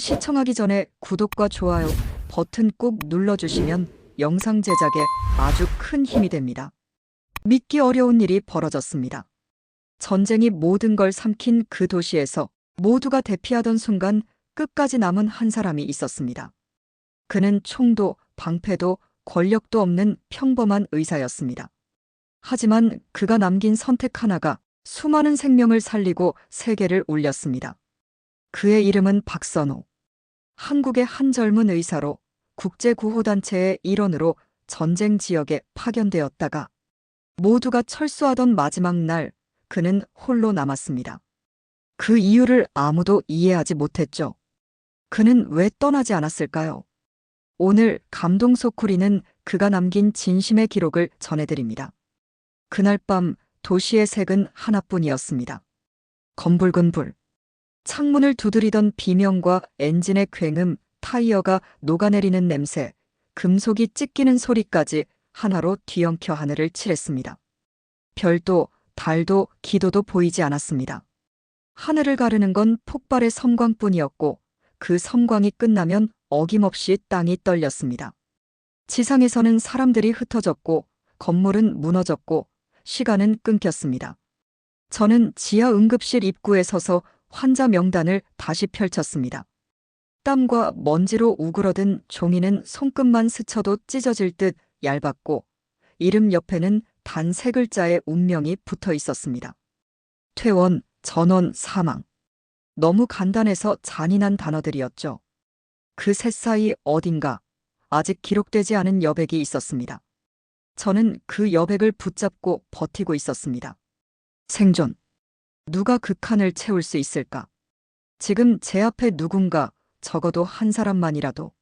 시청하기 전에 구독과 좋아요 버튼 꼭 눌러주시면 영상 제작에 아주 큰 힘이 됩니다. 믿기 어려운 일이 벌어졌습니다. 전쟁이 모든 걸 삼킨 그 도시에서 모두가 대피하던 순간 끝까지 남은 한 사람이 있었습니다. 그는 총도 방패도 권력도 없는 평범한 의사였습니다. 하지만 그가 남긴 선택 하나가 수많은 생명을 살리고 세계를 울렸습니다. 그의 이름은 박선호. 한국의 한 젊은 의사로 국제구호단체의 일원으로 전쟁 지역에 파견되었다가 모두가 철수하던 마지막 날 그는 홀로 남았습니다. 그 이유를 아무도 이해하지 못했죠. 그는 왜 떠나지 않았을까요? 오늘 감동 소쿠리는 그가 남긴 진심의 기록을 전해드립니다. 그날 밤 도시의 색은 하나뿐이었습니다. 검붉은 불. 창문을 두드리던 비명과 엔진의 굉음, 타이어가 녹아내리는 냄새, 금속이 찢기는 소리까지 하나로 뒤엉켜 하늘을 칠했습니다. 별도, 달도, 기도도 보이지 않았습니다. 하늘을 가르는 건 폭발의 섬광뿐이었고 그 섬광이 끝나면 어김없이 땅이 떨렸습니다. 지상에서는 사람들이 흩어졌고 건물은 무너졌고 시간은 끊겼습니다. 저는 지하 응급실 입구에 서서 환자 명단을 다시 펼쳤습니다. 땀과 먼지로 우그러든 종이는 손끝만 스쳐도 찢어질 듯 얇았고 이름 옆에는 단 3글자의 운명이 붙어 있었습니다. 퇴원, 전원, 사망. 너무 간단해서 잔인한 단어들이었죠. 그 셋 사이 어딘가 아직 기록되지 않은 여백이 있었습니다. 저는 그 여백을 붙잡고 버티고 있었습니다. 생존. 누가 그 칸을 채울 수 있을까? 지금 제 앞에 누군가, 적어도 한 사람만이라도.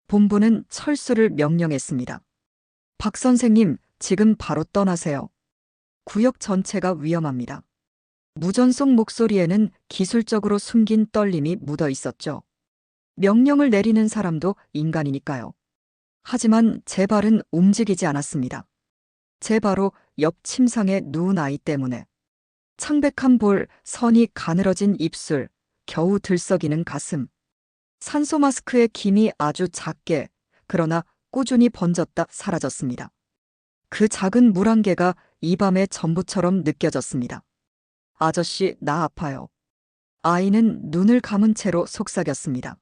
본부는 철수를 명령했습니다. 박 선생님, 지금 바로 떠나세요. 구역 전체가 위험합니다. 무전송 목소리에는 기술적으로 숨긴 떨림이 묻어 있었죠. 명령을 내리는 사람도 인간이니까요. 하지만 제 발은 움직이지 않았습니다. 제 바로 옆 침상에 누운 아이 때문에. 창백한 볼, 선이 가늘어진 입술, 겨우 들썩이는 가슴. 산소 마스크의 김이 아주 작게, 그러나 꾸준히 번졌다 사라졌습니다. 그 작은 물 한 개가 이 밤의 전부처럼 느껴졌습니다. 아저씨, 나 아파요. 아이는 눈을 감은 채로 속삭였습니다.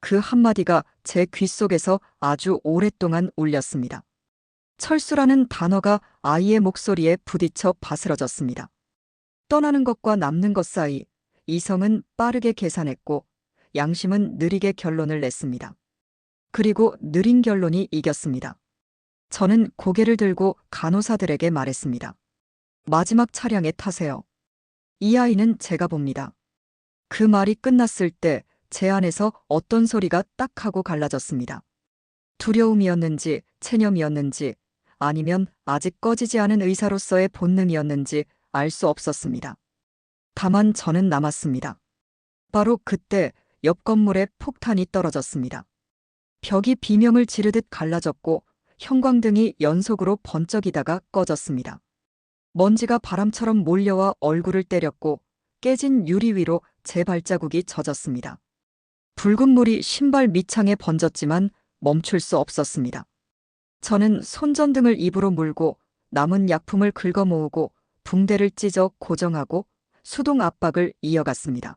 그 한마디가 제 귓속에서 아주 오랫동안 울렸습니다. 철수라는 단어가 아이의 목소리에 부딪혀 바스러졌습니다. 떠나는 것과 남는 것 사이 이성은 빠르게 계산했고 양심은 느리게 결론을 냈습니다. 그리고 느린 결론이 이겼습니다. 저는 고개를 들고 간호사들에게 말했습니다. 마지막 차량에 타세요. 이 아이는 제가 봅니다. 그 말이 끝났을 때 제 안에서 어떤 소리가 딱 하고 갈라졌습니다. 두려움이었는지 체념이었는지 아니면 아직 꺼지지 않은 의사로서의 본능이었는지 알 수 없었습니다. 다만 저는 남았습니다. 바로 그때 옆 건물에 폭탄이 떨어졌습니다. 벽이 비명을 지르듯 갈라졌고 형광등이 연속으로 번쩍이다가 꺼졌습니다. 먼지가 바람처럼 몰려와 얼굴을 때렸고 깨진 유리 위로 제 발자국이 젖었습니다. 붉은 물이 신발 밑창에 번졌지만 멈출 수 없었습니다. 저는 손전등을 입으로 물고 남은 약품을 긁어 모으고 붕대를 찢어 고정하고 수동 압박을 이어갔습니다.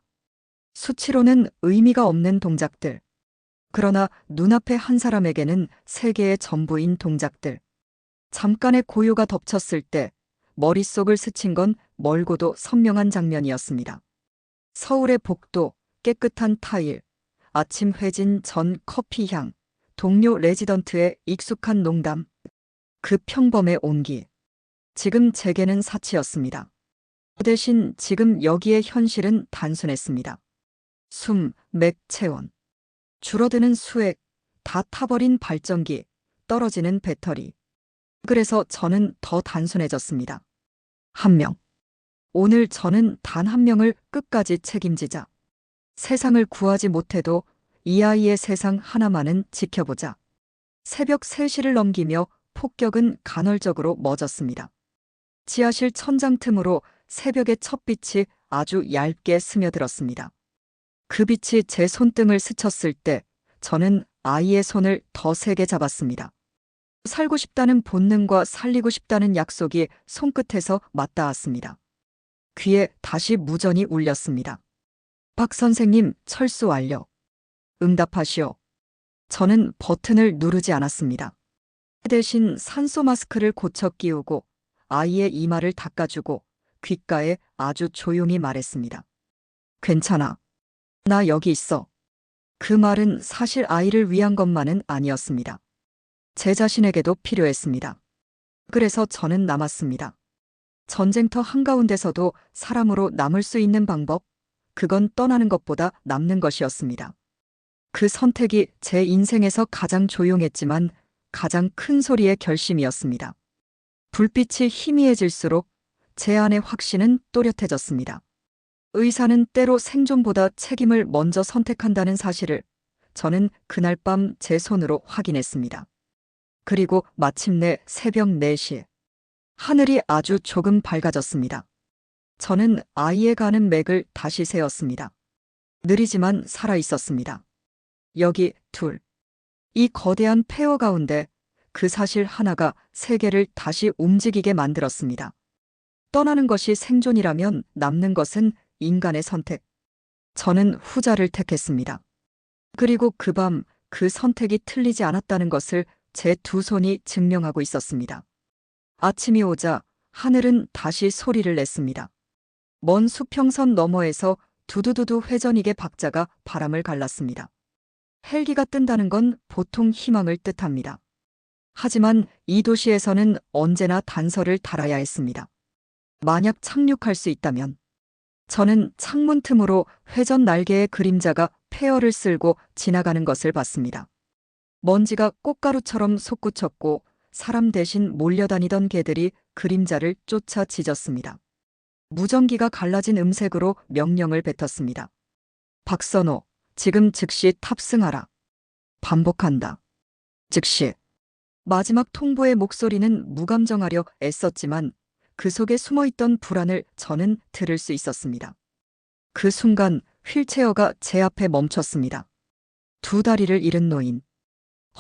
수치로는 의미가 없는 동작들. 그러나 눈앞의 한 사람에게는 세계의 전부인 동작들. 잠깐의 고요가 덮쳤을 때 머릿속을 스친 건 멀고도 선명한 장면이었습니다. 서울의 복도, 깨끗한 타일, 아침 회진 전 커피 향, 동료 레지던트의 익숙한 농담. 그 평범의 온기. 지금 제게는 사치였습니다. 그 대신 지금 여기의 현실은 단순했습니다. 숨, 맥, 체온. 줄어드는 수액, 다 타버린 발전기, 떨어지는 배터리. 그래서 저는 더 단순해졌습니다. 한 명. 오늘 저는 단 한 명을 끝까지 책임지자. 세상을 구하지 못해도 이 아이의 세상 하나만은 지켜보자. 새벽 3시를 넘기며 폭격은 간헐적으로 멎었습니다. 지하실 천장 틈으로 새벽의 첫빛이 아주 얇게 스며들었습니다. 그 빛이 제 손등을 스쳤을 때 저는 아이의 손을 더 세게 잡았습니다. 살고 싶다는 본능과 살리고 싶다는 약속이 손끝에서 맞닿았습니다. 귀에 다시 무전이 울렸습니다. 박 선생님, 철수 완료. 응답하시오. 저는 버튼을 누르지 않았습니다. 대신 산소 마스크를 고쳐 끼우고 아이의 이마를 닦아주고 귓가에 아주 조용히 말했습니다. 괜찮아. 나 여기 있어. 그 말은 사실 아이를 위한 것만은 아니었습니다. 제 자신에게도 필요했습니다. 그래서 저는 남았습니다. 전쟁터 한가운데서도 사람으로 남을 수 있는 방법, 그건 떠나는 것보다 남는 것이었습니다. 그 선택이 제 인생에서 가장 조용했지만 가장 큰 소리의 결심이었습니다. 불빛이 희미해질수록 제 안의 확신은 또렷해졌습니다. 의사는 때로 생존보다 책임을 먼저 선택한다는 사실을 저는 그날 밤 제 손으로 확인했습니다. 그리고 마침내 새벽 4시. 하늘이 아주 조금 밝아졌습니다. 저는 아이에 가는 맥을 다시 세었습니다. 느리지만 살아 있었습니다. 여기 둘. 이 거대한 폐허 가운데 그 사실 하나가 세계를 다시 움직이게 만들었습니다. 떠나는 것이 생존이라면 남는 것은 인간의 선택. 저는 후자를 택했습니다. 그리고 그 밤 그 선택이 틀리지 않았다는 것을 제 두 손이 증명하고 있었습니다. 아침이 오자 하늘은 다시 소리를 냈습니다. 먼 수평선 너머에서 두두두두 회전익의 박자가 바람을 갈랐습니다. 헬기가 뜬다는 건 보통 희망을 뜻합니다. 하지만 이 도시에서는 언제나 단서를 달아야 했습니다. 만약 착륙할 수 있다면 저는 창문 틈으로 회전 날개의 그림자가 폐허를 쓸고 지나가는 것을 봤습니다. 먼지가 꽃가루처럼 솟구쳤고 사람 대신 몰려다니던 개들이 그림자를 쫓아 짖었습니다. 무전기가 갈라진 음색으로 명령을 뱉었습니다. 박선호, 지금 즉시 탑승하라. 반복한다. 즉시. 마지막 통보의 목소리는 무감정하려 애썼지만 그 속에 숨어있던 불안을 저는 들을 수 있었습니다. 그 순간 휠체어가 제 앞에 멈췄습니다. 두 다리를 잃은 노인.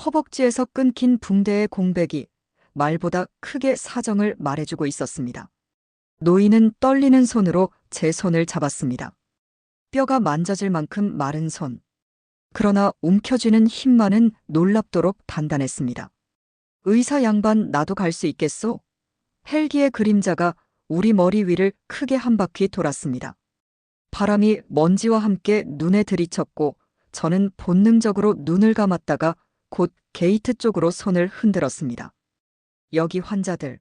허벅지에서 끊긴 붕대의 공백이 말보다 크게 사정을 말해주고 있었습니다. 노인은 떨리는 손으로 제 손을 잡았습니다. 뼈가 만져질 만큼 마른 손. 그러나 움켜쥐는 힘만은 놀랍도록 단단했습니다. 의사 양반, 나도 갈 수 있겠소? 헬기의 그림자가 우리 머리 위를 크게 한 바퀴 돌았습니다. 바람이 먼지와 함께 눈에 들이쳤고 저는 본능적으로 눈을 감았다가 곧 게이트 쪽으로 손을 흔들었습니다. 여기 환자들.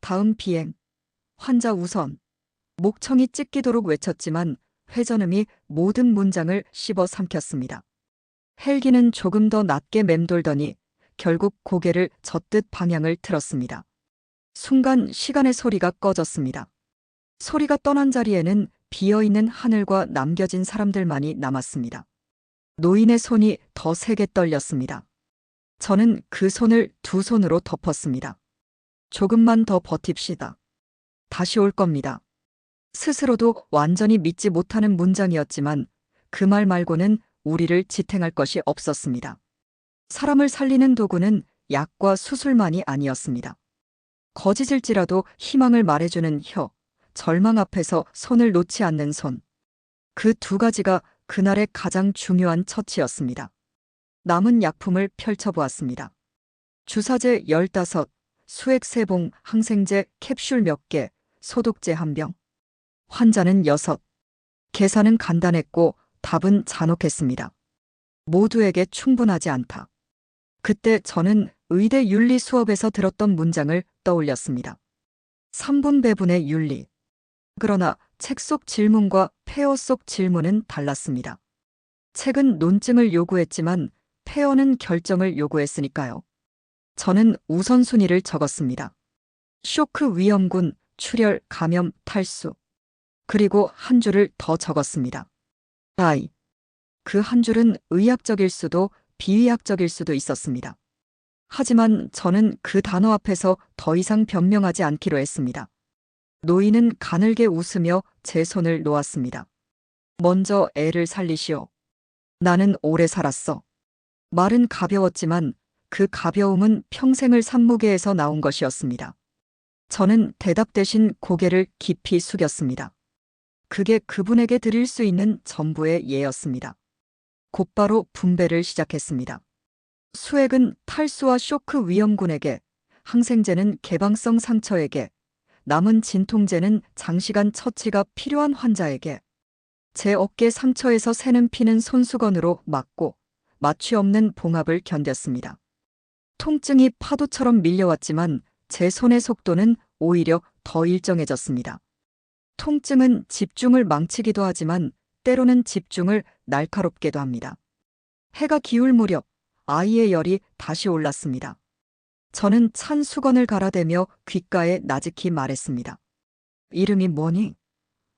다음 비행. 환자 우선. 목청이 찢기도록 외쳤지만 회전음이 모든 문장을 씹어 삼켰습니다. 헬기는 조금 더 낮게 맴돌더니 결국 고개를 젓듯 방향을 틀었습니다. 순간 시간의 소리가 꺼졌습니다. 소리가 떠난 자리에는 비어있는 하늘과 남겨진 사람들만이 남았습니다. 노인의 손이 더 세게 떨렸습니다. 저는 그 손을 두 손으로 덮었습니다. 조금만 더 버팁시다. 다시 올 겁니다. 스스로도 완전히 믿지 못하는 문장이었지만 그 말 말고는 우리를 지탱할 것이 없었습니다. 사람을 살리는 도구는 약과 수술만이 아니었습니다. 거짓일지라도 희망을 말해주는 혀, 절망 앞에서 손을 놓지 않는 손. 그 두 가지가 그날의 가장 중요한 처치였습니다. 남은 약품을 펼쳐보았습니다. 주사제 15, 수액 3봉, 항생제 캡슐 몇 개, 소독제 1병. 환자는 6. 계산은 간단했고 답은 잔혹했습니다. 모두에게 충분하지 않다. 그때 저는 의대 윤리 수업에서 들었던 문장을 떠올렸습니다. 3분 배분의 윤리. 그러나 책 속 질문과 폐허 속 질문은 달랐습니다. 책은 논증을 요구했지만 폐허는 결정을 요구했으니까요. 저는 우선순위를 적었습니다. 쇼크 위험군, 출혈, 감염, 탈수. 그리고 한 줄을 더 적었습니다. 아이. 그 한 줄은 의학적일 수도 비의학적일 수도 있었습니다. 하지만 저는 그 단어 앞에서 더 이상 변명하지 않기로 했습니다. 노인은 가늘게 웃으며 제 손을 놓았습니다. 먼저 애를 살리시오. 나는 오래 살았어. 말은 가벼웠지만 그 가벼움은 평생을 산무게에서 나온 것이었습니다. 저는 대답 대신 고개를 깊이 숙였습니다. 그게 그분에게 드릴 수 있는 전부의 예였습니다. 곧바로 분배를 시작했습니다. 수액은 탈수와 쇼크 위험군에게, 항생제는 개방성 상처에게, 남은 진통제는 장시간 처치가 필요한 환자에게, 제 어깨 상처에서 새는 피는 손수건으로 막고 마취 없는 봉합을 견뎠습니다. 통증이 파도처럼 밀려왔지만 제 손의 속도는 오히려 더 일정해졌습니다. 통증은 집중을 망치기도 하지만 때로는 집중을 날카롭게도 합니다. 해가 기울 무렵 아이의 열이 다시 올랐습니다. 저는 찬 수건을 갈아대며 귓가에 나직히 말했습니다. 이름이 뭐니?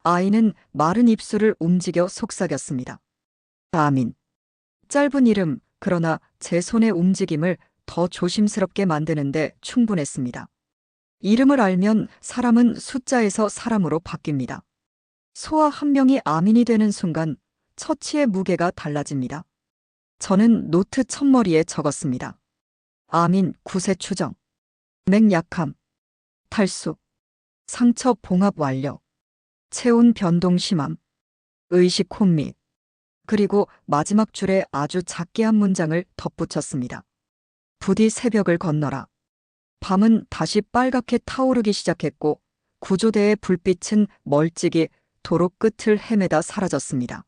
아이는 마른 입술을 움직여 속삭였습니다. 아민. 짧은 이름, 그러나 제 손의 움직임을 더 조심스럽게 만드는데 충분했습니다. 이름을 알면 사람은 숫자에서 사람으로 바뀝니다. 소아 한 명이 아민이 되는 순간 처치의 무게가 달라집니다. 저는 노트 첫머리에 적었습니다. 아민 9세 추정. 맹약함. 탈수. 상처 봉합 완료. 체온 변동 심함. 의식 혼미. 그리고 마지막 줄에 아주 작게 한 문장을 덧붙였습니다. 부디 새벽을 건너라. 밤은 다시 빨갛게 타오르기 시작했고 구조대의 불빛은 멀찍이 도로 끝을 헤매다 사라졌습니다.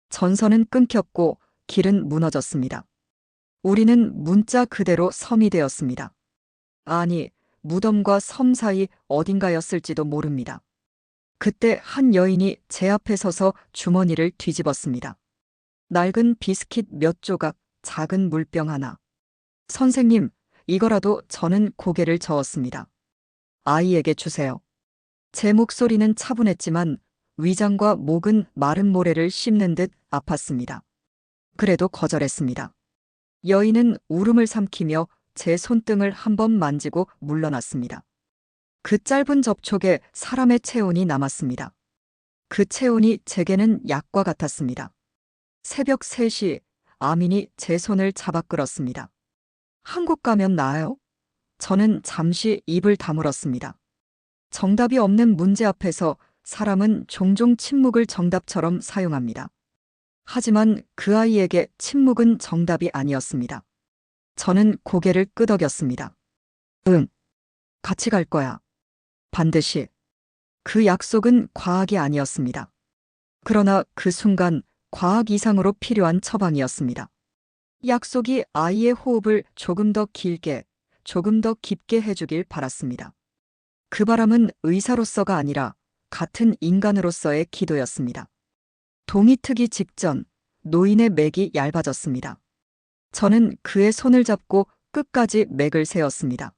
전선은 끊겼고 길은 무너졌습니다. 우리는 문자 그대로 섬이 되었습니다. 아니, 무덤과 섬 사이 어딘가였을지도 모릅니다. 그때 한 여인이 제 앞에 서서 주머니를 뒤집었습니다. 낡은 비스킷 몇 조각, 작은 물병 하나. 선생님, 이거라도. 저는 고개를 저었습니다. 아이에게 주세요. 제 목소리는 차분했지만 위장과 목은 마른 모래를 씹는 듯 아팠습니다. 그래도 거절했습니다. 여인은 울음을 삼키며 제 손등을 한번 만지고 물러났습니다. 그 짧은 접촉에 사람의 체온이 남았습니다. 그 체온이 제게는 약과 같았습니다. 새벽 3시 아민이 제 손을 잡아 끌었습니다. 한국 가면 나아요? 저는 잠시 입을 다물었습니다. 정답이 없는 문제 앞에서 사람은 종종 침묵을 정답처럼 사용합니다. 하지만 그 아이에게 침묵은 정답이 아니었습니다. 저는 고개를 끄덕였습니다. 응, 같이 갈 거야. 반드시. 그 약속은 과학이 아니었습니다. 그러나 그 순간 과학 이상으로 필요한 처방이었습니다. 약속이 아이의 호흡을 조금 더 길게, 조금 더 깊게 해주길 바랐습니다. 그 바람은 의사로서가 아니라 같은 인간으로서의 기도였습니다. 동이 트기 직전 노인의 맥이 얇아졌습니다. 저는 그의 손을 잡고 끝까지 맥을 세웠습니다.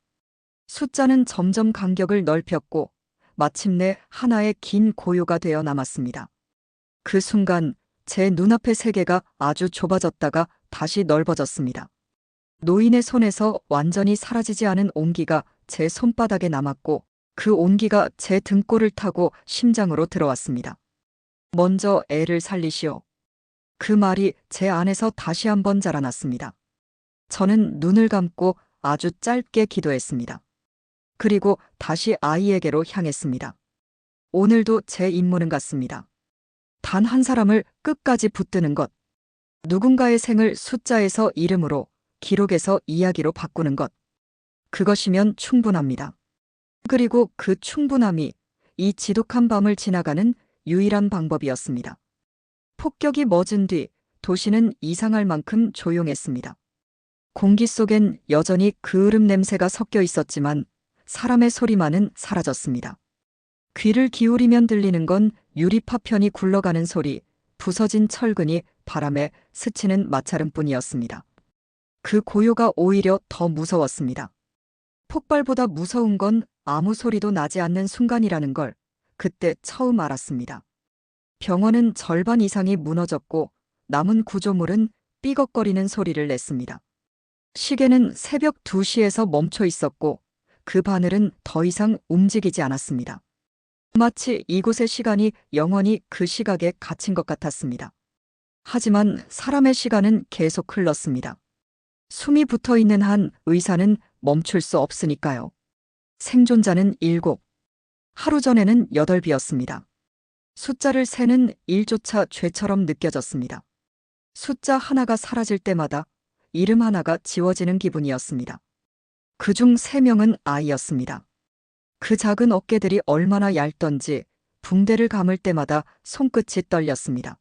숫자는 점점 간격을 넓혔고 마침내 하나의 긴 고요가 되어 남았습니다. 그 순간 제 눈앞의 세계가 아주 좁아졌다가 다시 넓어졌습니다. 노인의 손에서 완전히 사라지지 않은 온기가 제 손바닥에 남았고 그 온기가 제 등골을 타고 심장으로 들어왔습니다. 먼저 애를 살리시오. 그 말이 제 안에서 다시 한번 자라났습니다. 저는 눈을 감고 아주 짧게 기도했습니다. 그리고 다시 아이에게로 향했습니다. 오늘도 제 임무는 같습니다. 단 한 사람을 끝까지 붙드는 것. 누군가의 생을 숫자에서 이름으로, 기록에서 이야기로 바꾸는 것. 그것이면 충분합니다. 그리고 그 충분함이 이 지독한 밤을 지나가는 유일한 방법이었습니다. 폭격이 멎은 뒤 도시는 이상할 만큼 조용했습니다. 공기 속엔 여전히 그을음 냄새가 섞여 있었지만 사람의 소리만은 사라졌습니다. 귀를 기울이면 들리는 건 유리 파편이 굴러가는 소리, 부서진 철근이 바람에 스치는 마찰음뿐이었습니다. 그 고요가 오히려 더 무서웠습니다. 폭발보다 무서운 건 아무 소리도 나지 않는 순간이라는 걸 그때 처음 알았습니다. 병원은 절반 이상이 무너졌고 남은 구조물은 삐걱거리는 소리를 냈습니다. 시계는 새벽 2시에서 멈춰 있었고 그 바늘은 더 이상 움직이지 않았습니다. 마치 이곳의 시간이 영원히 그 시각에 갇힌 것 같았습니다. 하지만 사람의 시간은 계속 흘렀습니다. 숨이 붙어 있는 한 의사는 멈출 수 없으니까요. 생존자는 7, 하루 전에는 8이었습니다. 숫자를 세는 일조차 죄처럼 느껴졌습니다. 숫자 하나가 사라질 때마다 이름 하나가 지워지는 기분이었습니다. 그중 3명은 아이였습니다. 그 작은 어깨들이 얼마나 얇던지 붕대를 감을 때마다 손끝이 떨렸습니다.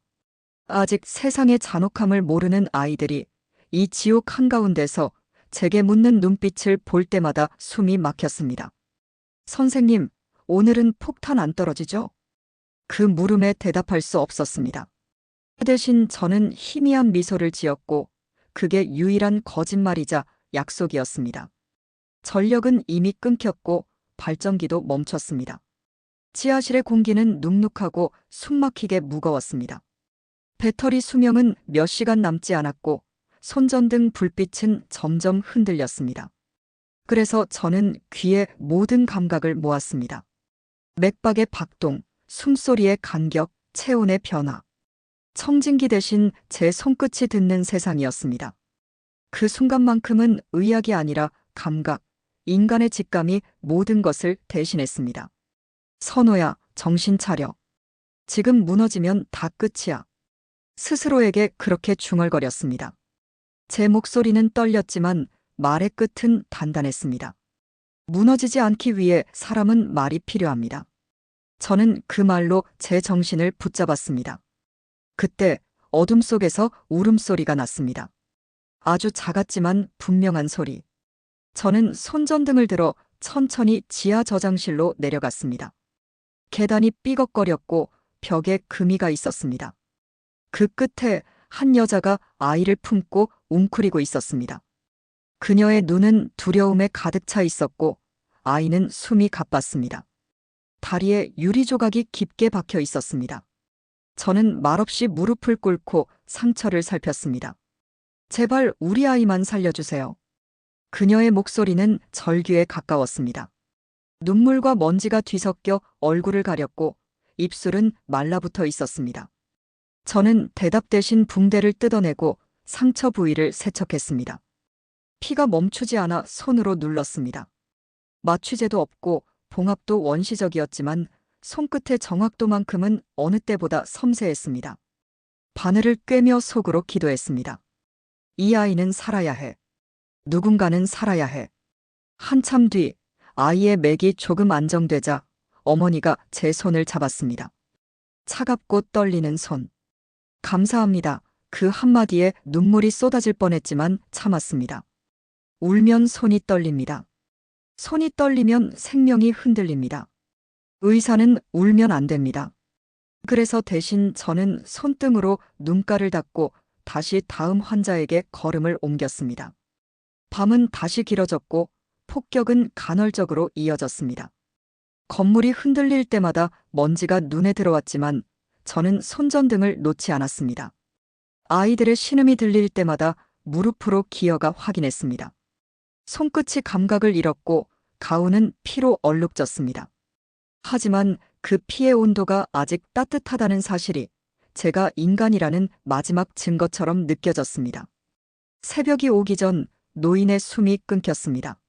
아직 세상의 잔혹함을 모르는 아이들이 이 지옥 한가운데서 제게 묻는 눈빛을 볼 때마다 숨이 막혔습니다. 선생님, 오늘은 폭탄 안 떨어지죠? 그 물음에 대답할 수 없었습니다. 대신 저는 희미한 미소를 지었고 그게 유일한 거짓말이자 약속이었습니다. 전력은 이미 끊겼고 발전기도 멈췄습니다. 지하실의 공기는 눅눅하고 숨막히게 무거웠습니다. 배터리 수명은 몇 시간 남지 않았고 손전등 불빛은 점점 흔들렸습니다. 그래서 저는 귀에 모든 감각을 모았습니다. 맥박의 박동, 숨소리의 간격, 체온의 변화. 청진기 대신 제 손끝이 듣는 세상이었습니다. 그 순간만큼은 의학이 아니라 감각, 인간의 직감이 모든 것을 대신했습니다. 선호야, 정신 차려. 지금 무너지면 다 끝이야. 스스로에게 그렇게 중얼거렸습니다. 제 목소리는 떨렸지만 말의 끝은 단단했습니다. 무너지지 않기 위해 사람은 말이 필요합니다. 저는 그 말로 제 정신을 붙잡았습니다. 그때 어둠 속에서 울음소리가 났습니다. 아주 작았지만 분명한 소리. 저는 손전등을 들어 천천히 지하 저장실로 내려갔습니다. 계단이 삐걱거렸고 벽에 금이가 있었습니다. 그 끝에 한 여자가 아이를 품고 웅크리고 있었습니다. 그녀의 눈은 두려움에 가득 차 있었고 아이는 숨이 가빴습니다. 다리에 유리 조각이 깊게 박혀 있었습니다. 저는 말없이 무릎을 꿇고 상처를 살폈습니다. 제발 우리 아이만 살려주세요. 그녀의 목소리는 절규에 가까웠습니다. 눈물과 먼지가 뒤섞여 얼굴을 가렸고 입술은 말라붙어 있었습니다. 저는 대답 대신 붕대를 뜯어내고 상처 부위를 세척했습니다. 피가 멈추지 않아 손으로 눌렀습니다. 마취제도 없고 봉합도 원시적이었지만 손끝의 정확도만큼은 어느 때보다 섬세했습니다. 바늘을 꿰며 속으로 기도했습니다. 이 아이는 살아야 해. 누군가는 살아야 해. 한참 뒤 아이의 맥이 조금 안정되자 어머니가 제 손을 잡았습니다. 차갑고 떨리는 손. 감사합니다. 그 한마디에 눈물이 쏟아질 뻔했지만 참았습니다. 울면 손이 떨립니다. 손이 떨리면 생명이 흔들립니다. 의사는 울면 안 됩니다. 그래서 대신 저는 손등으로 눈가를 닦고 다시 다음 환자에게 걸음을 옮겼습니다. 밤은 다시 길어졌고 폭격은 간헐적으로 이어졌습니다. 건물이 흔들릴 때마다 먼지가 눈에 들어왔지만 저는 손전등을 놓지 않았습니다. 아이들의 신음이 들릴 때마다 무릎으로 기어가 확인했습니다. 손끝이 감각을 잃었고 가운은 피로 얼룩졌습니다. 하지만 그 피의 온도가 아직 따뜻하다는 사실이 제가 인간이라는 마지막 증거처럼 느껴졌습니다. 새벽이 오기 전 노인의 숨이 끊겼습니다.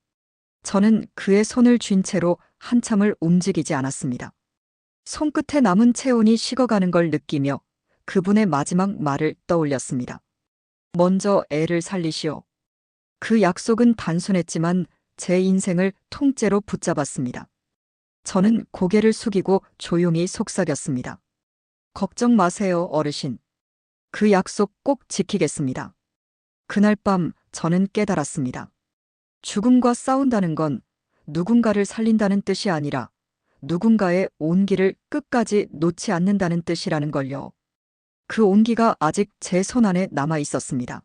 저는 그의 손을 쥔 채로 한참을 움직이지 않았습니다. 손끝에 남은 체온이 식어가는 걸 느끼며 그분의 마지막 말을 떠올렸습니다. 먼저 애를 살리시오. 그 약속은 단순했지만 제 인생을 통째로 붙잡았습니다. 저는 고개를 숙이고 조용히 속삭였습니다. 걱정 마세요, 어르신. 그 약속 꼭 지키겠습니다. 그날 밤 저는 깨달았습니다. 죽음과 싸운다는 건 누군가를 살린다는 뜻이 아니라 누군가의 온기를 끝까지 놓지 않는다는 뜻이라는 걸요. 그 온기가 아직 제 손 안에 남아 있었습니다.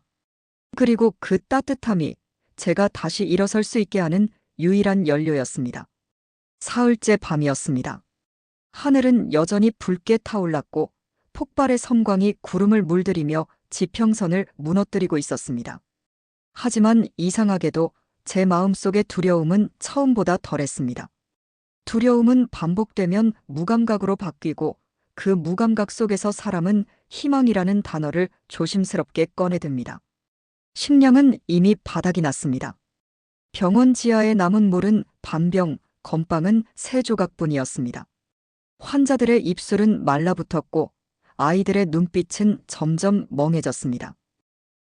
그리고 그 따뜻함이 제가 다시 일어설 수 있게 하는 유일한 연료였습니다. 사흘째 밤이었습니다. 하늘은 여전히 붉게 타올랐고 폭발의 섬광이 구름을 물들이며 지평선을 무너뜨리고 있었습니다. 하지만 이상하게도 제 마음속의 두려움은 처음보다 덜했습니다. 두려움은 반복되면 무감각으로 바뀌고 그 무감각 속에서 사람은 희망이라는 단어를 조심스럽게 꺼내듭니다. 식량은 이미 바닥이 났습니다. 병원 지하에 남은 물은 반병, 건빵은 3조각뿐이었습니다. 환자들의 입술은 말라붙었고 아이들의 눈빛은 점점 멍해졌습니다.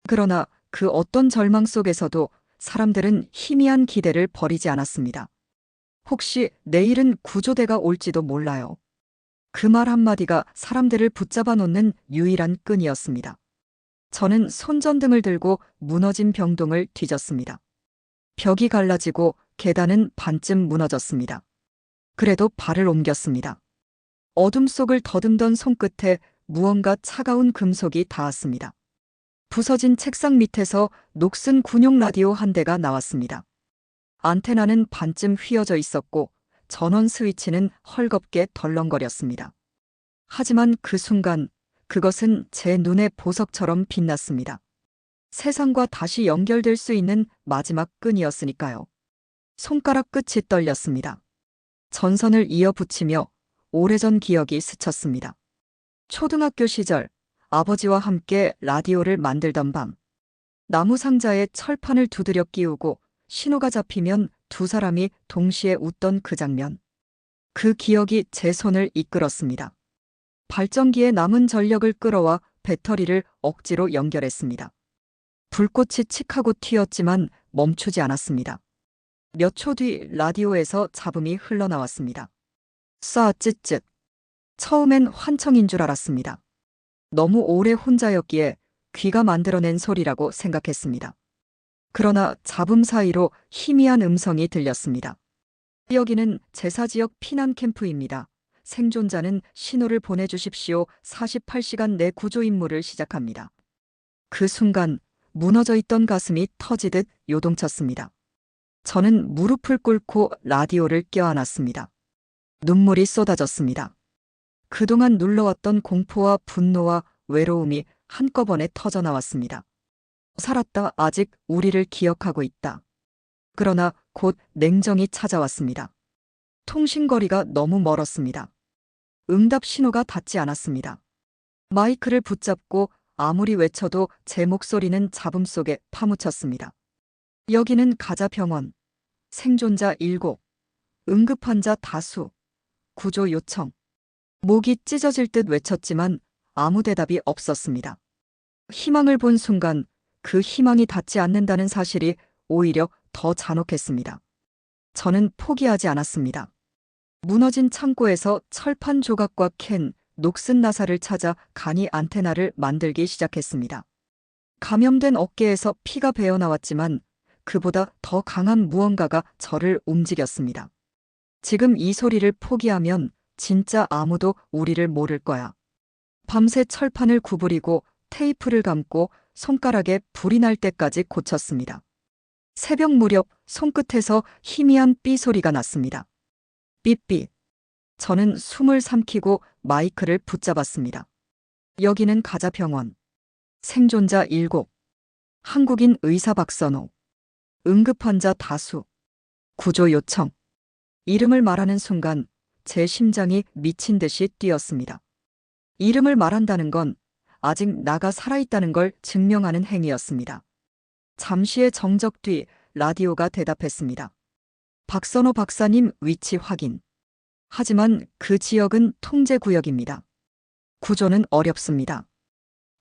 그러나 그 어떤 절망 속에서도 사람들은 희미한 기대를 버리지 않았습니다. 혹시 내일은 구조대가 올지도 몰라요. 그 말 한마디가 사람들을 붙잡아 놓는 유일한 끈이었습니다. 저는 손전등을 들고 무너진 병동을 뒤졌습니다. 벽이 갈라지고 계단은 반쯤 무너졌습니다. 그래도 발을 옮겼습니다. 어둠 속을 더듬던 손끝에 무언가 차가운 금속이 닿았습니다. 부서진 책상 밑에서 녹슨 군용 라디오 한 대가 나왔습니다. 안테나는 반쯤 휘어져 있었고 전원 스위치는 헐겁게 덜렁거렸습니다. 하지만 그 순간 그것은 제 눈에 보석처럼 빛났습니다. 세상과 다시 연결될 수 있는 마지막 끈이었으니까요. 손가락 끝이 떨렸습니다. 전선을 이어붙이며 오래전 기억이 스쳤습니다. 초등학교 시절 아버지와 함께 라디오를 만들던 밤, 나무 상자에 철판을 두드려 끼우고 신호가 잡히면 두 사람이 동시에 웃던 그 장면. 그 기억이 제 손을 이끌었습니다. 발전기에 남은 전력을 끌어와 배터리를 억지로 연결했습니다. 불꽃이 칙하고 튀었지만 멈추지 않았습니다. 몇 초 뒤 라디오에서 잡음이 흘러나왔습니다. 쏴 쯧쯧. 처음엔 환청인 줄 알았습니다. 너무 오래 혼자였기에 귀가 만들어낸 소리라고 생각했습니다. 그러나 잡음 사이로 희미한 음성이 들렸습니다. 여기는 제사지역 피난 캠프입니다. 생존자는 신호를 보내주십시오. 48시간 내 구조 임무를 시작합니다. 그 순간 무너져 있던 가슴이 터지듯 요동쳤습니다. 저는 무릎을 꿇고 라디오를 껴안았습니다. 눈물이 쏟아졌습니다. 그동안 눌러왔던 공포와 분노와 외로움이 한꺼번에 터져나왔습니다. 살았다. 아직 우리를 기억하고 있다. 그러나 곧 냉정이 찾아왔습니다. 통신거리가 너무 멀었습니다. 응답 신호가 닿지 않았습니다. 마이크를 붙잡고 아무리 외쳐도 제 목소리는 잡음 속에 파묻혔습니다. 여기는 가자병원. 생존자 7. 응급환자 다수. 구조 요청. 목이 찢어질 듯 외쳤지만 아무 대답이 없었습니다. 희망을 본 순간 그 희망이 닿지 않는다는 사실이 오히려 더 잔혹했습니다. 저는 포기하지 않았습니다. 무너진 창고에서 철판 조각과 캔, 녹슨 나사를 찾아 간이 안테나를 만들기 시작했습니다. 감염된 어깨에서 피가 배어나왔지만 그보다 더 강한 무언가가 저를 움직였습니다. 지금 이 소리를 포기하면 진짜 아무도 우리를 모를 거야. 밤새 철판을 구부리고 테이프를 감고 손가락에 불이 날 때까지 고쳤습니다. 새벽 무렵 손끝에서 희미한 삐 소리가 났습니다. 삐삐. 저는 숨을 삼키고 마이크를 붙잡았습니다. 여기는 가자병원. 생존자 7. 한국인 의사 박선호. 응급환자 다수. 구조 요청. 이름을 말하는 순간 제 심장이 미친 듯이 뛰었습니다. 이름을 말한다는 건 아직 나가 살아있다는 걸 증명하는 행위였습니다. 잠시의 정적 뒤 라디오가 대답했습니다. 박선호 박사님 위치 확인. 하지만 그 지역은 통제구역입니다. 구조는 어렵습니다.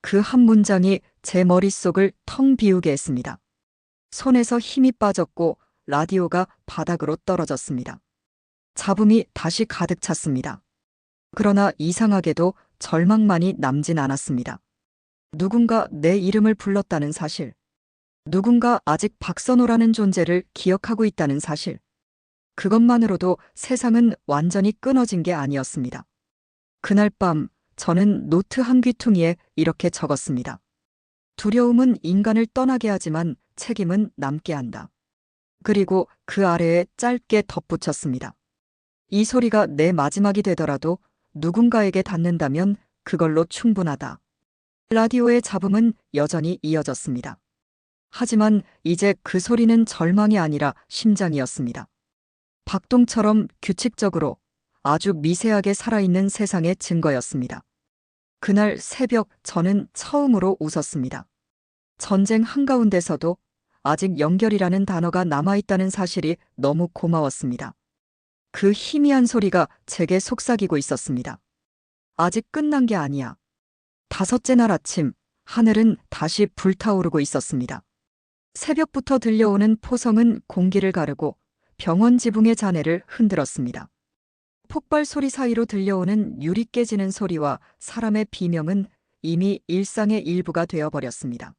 그 한 문장이 제 머릿속을 텅 비우게 했습니다. 손에서 힘이 빠졌고 라디오가 바닥으로 떨어졌습니다. 잡음이 다시 가득 찼습니다. 그러나 이상하게도 절망만이 남진 않았습니다. 누군가 내 이름을 불렀다는 사실. 누군가 아직 박선호라는 존재를 기억하고 있다는 사실. 그것만으로도 세상은 완전히 끊어진 게 아니었습니다. 그날 밤 저는 노트 한 귀퉁이에 이렇게 적었습니다. 두려움은 인간을 떠나게 하지만 책임은 남게 한다. 그리고 그 아래에 짧게 덧붙였습니다. 이 소리가 내 마지막이 되더라도 누군가에게 닿는다면 그걸로 충분하다. 라디오의 잡음은 여전히 이어졌습니다. 하지만 이제 그 소리는 절망이 아니라 심장이었습니다. 박동처럼 규칙적으로 아주 미세하게 살아있는 세상의 증거였습니다. 그날 새벽 저는 처음으로 웃었습니다. 전쟁 한가운데서도 아직 연결이라는 단어가 남아있다는 사실이 너무 고마웠습니다. 그 희미한 소리가 제게 속삭이고 있었습니다. 아직 끝난 게 아니야. 다섯째 날 아침, 하늘은 다시 불타오르고 있었습니다. 새벽부터 들려오는 포성은 공기를 가르고 병원 지붕의 잔해를 흔들었습니다. 폭발 소리 사이로 들려오는 유리 깨지는 소리와 사람의 비명은 이미 일상의 일부가 되어버렸습니다.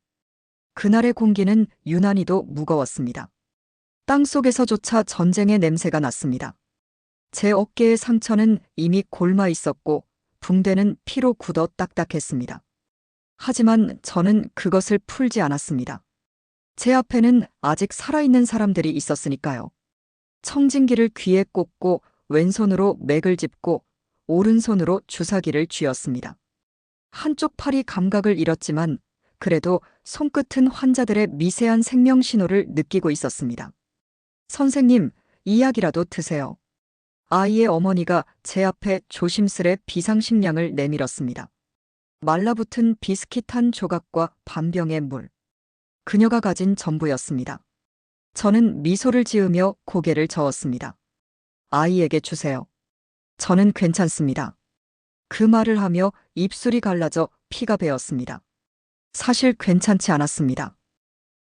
그날의 공기는 유난히도 무거웠습니다. 땅속에서조차 전쟁의 냄새가 났습니다. 제 어깨의 상처는 이미 골마 있었고 붕대는 피로 굳어 딱딱했습니다. 하지만 저는 그것을 풀지 않았습니다. 제 앞에는 아직 살아있는 사람들이 있었으니까요. 청진기를 귀에 꽂고 왼손으로 맥을 짚고 오른손으로 주사기를 쥐었습니다. 한쪽 팔이 감각을 잃었지만 그래도 손끝은 환자들의 미세한 생명 신호를 느끼고 있었습니다. 선생님, 이약이라도 드세요. 아이의 어머니가 제 앞에 조심스레 비상식량을 내밀었습니다. 말라붙은 비스킷 한 조각과 반병의 물. 그녀가 가진 전부였습니다. 저는 미소를 지으며 고개를 저었습니다. 아이에게 주세요. 저는 괜찮습니다. 그 말을 하며 입술이 갈라져 피가 배었습니다. 사실 괜찮지 않았습니다.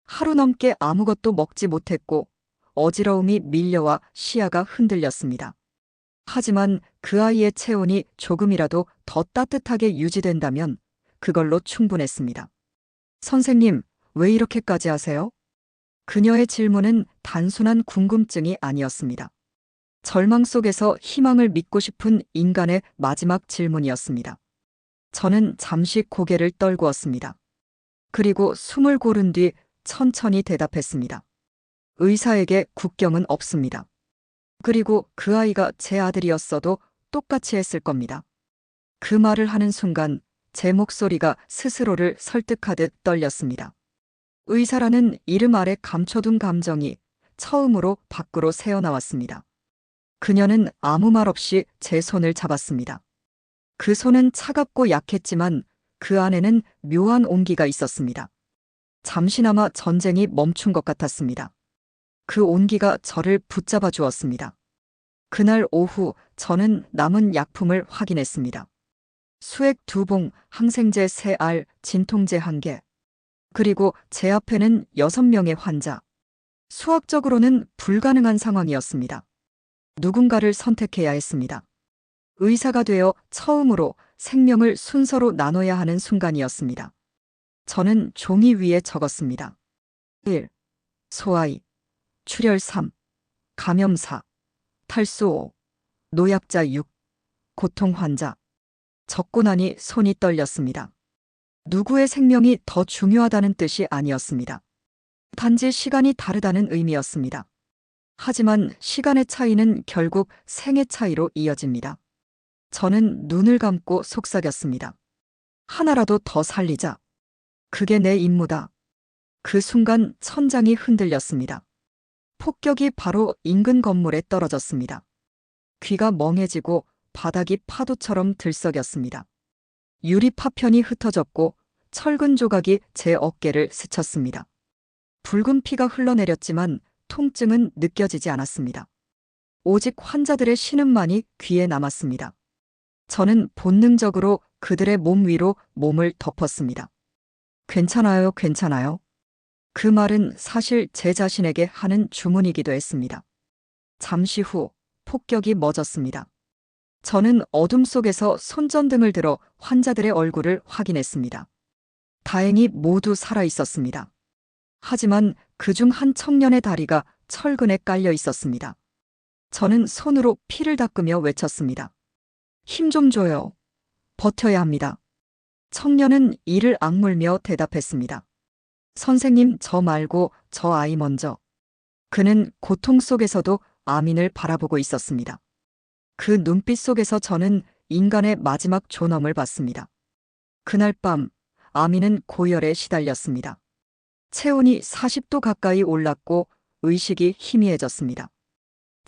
하루 넘게 아무것도 먹지 못했고 어지러움이 밀려와 시야가 흔들렸습니다. 하지만 그 아이의 체온이 조금이라도 더 따뜻하게 유지된다면 그걸로 충분했습니다. 선생님, 왜 이렇게까지 하세요? 그녀의 질문은 단순한 궁금증이 아니었습니다. 절망 속에서 희망을 믿고 싶은 인간의 마지막 질문이었습니다. 저는 잠시 고개를 떨구었습니다. 그리고 숨을 고른 뒤 천천히 대답했습니다. 의사에게 국경은 없습니다. 그리고 그 아이가 제 아들이었어도 똑같이 했을 겁니다. 그 말을 하는 순간 제 목소리가 스스로를 설득하듯 떨렸습니다. 의사라는 이름 아래 감춰둔 감정이 처음으로 밖으로 새어나왔습니다. 그녀는 아무 말 없이 제 손을 잡았습니다. 그 손은 차갑고 약했지만 그 안에는 묘한 온기가 있었습니다. 잠시나마 전쟁이 멈춘 것 같았습니다. 그 온기가 저를 붙잡아 주었습니다. 그날 오후 저는 남은 약품을 확인했습니다. 수액 2봉, 항생제 3알, 진통제 1개. 그리고 제 앞에는 6명의 환자. 수학적으로는 불가능한 상황이었습니다. 누군가를 선택해야 했습니다. 의사가 되어 처음으로 생명을 순서로 나눠야 하는 순간이었습니다. 저는 종이 위에 적었습니다. 1. 소아이, 출혈 3, 감염 4, 탈수 5, 노약자 6, 고통 환자. 적고 나니 손이 떨렸습니다. 누구의 생명이 더 중요하다는 뜻이 아니었습니다. 단지 시간이 다르다는 의미였습니다. 하지만 시간의 차이는 결국 생의 차이로 이어집니다. 저는 눈을 감고 속삭였습니다. 하나라도 더 살리자. 그게 내 임무다. 그 순간 천장이 흔들렸습니다. 폭격이 바로 인근 건물에 떨어졌습니다. 귀가 멍해지고 바닥이 파도처럼 들썩였습니다. 유리 파편이 흩어졌고 철근 조각이 제 어깨를 스쳤습니다. 붉은 피가 흘러내렸지만 통증은 느껴지지 않았습니다. 오직 환자들의 신음만이 귀에 남았습니다. 저는 본능적으로 그들의 몸 위로 몸을 덮었습니다. 괜찮아요, 괜찮아요. 그 말은 사실 제 자신에게 하는 주문이기도 했습니다. 잠시 후 폭격이 멎었습니다. 저는 어둠 속에서 손전등을 들어 환자들의 얼굴을 확인했습니다. 다행히 모두 살아 있었습니다. 하지만 그중 한 청년의 다리가 철근에 깔려 있었습니다. 저는 손으로 피를 닦으며 외쳤습니다. 힘 좀 줘요. 버텨야 합니다. 청년은 이를 악물며 대답했습니다. 선생님, 저 말고 저 아이 먼저. 그는 고통 속에서도 아민을 바라보고 있었습니다. 그 눈빛 속에서 저는 인간의 마지막 존엄을 봤습니다. 그날 밤 아민은 고열에 시달렸습니다. 체온이 40도 가까이 올랐고 의식이 희미해졌습니다.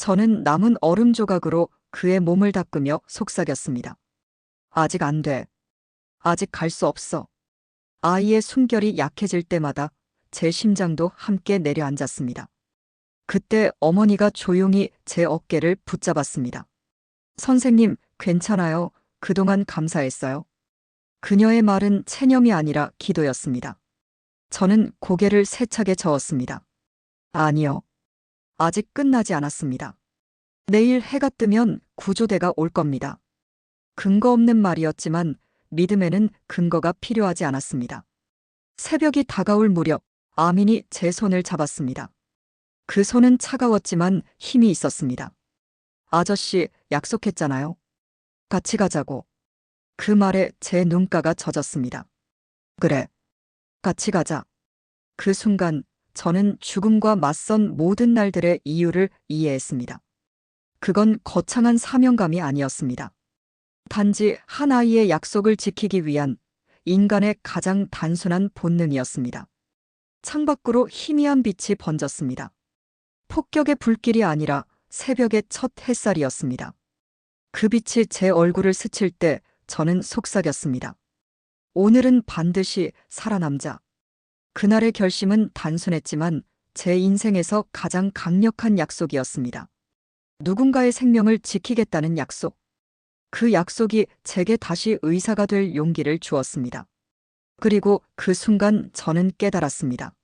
저는 남은 얼음 조각으로 그의 몸을 닦으며 속삭였습니다. 아직 안 돼. 아직 갈 수 없어. 아이의 숨결이 약해질 때마다 제 심장도 함께 내려앉았습니다. 그때 어머니가 조용히 제 어깨를 붙잡았습니다. 선생님, 괜찮아요. 그동안 감사했어요. 그녀의 말은 체념이 아니라 기도였습니다. 저는 고개를 세차게 저었습니다. 아니요. 아직 끝나지 않았습니다. 내일 해가 뜨면 구조대가 올 겁니다. 근거 없는 말이었지만 믿음에는 근거가 필요하지 않았습니다. 새벽이 다가올 무렵 아민이 제 손을 잡았습니다. 그 손은 차가웠지만 힘이 있었습니다. 아저씨, 약속했잖아요. 같이 가자고. 그 말에 제 눈가가 젖었습니다. 그래. 같이 가자. 그 순간 저는 죽음과 맞선 모든 날들의 이유를 이해했습니다. 그건 거창한 사명감이 아니었습니다. 단지 한 아이의 약속을 지키기 위한 인간의 가장 단순한 본능이었습니다. 창밖으로 희미한 빛이 번졌습니다. 폭격의 불길이 아니라 새벽의 첫 햇살이었습니다. 그 빛이 제 얼굴을 스칠 때 저는 속삭였습니다. 오늘은 반드시 살아남자. 그날의 결심은 단순했지만 제 인생에서 가장 강력한 약속이었습니다. 누군가의 생명을 지키겠다는 약속. 그 약속이 제게 다시 의사가 될 용기를 주었습니다. 그리고 그 순간 저는 깨달았습니다.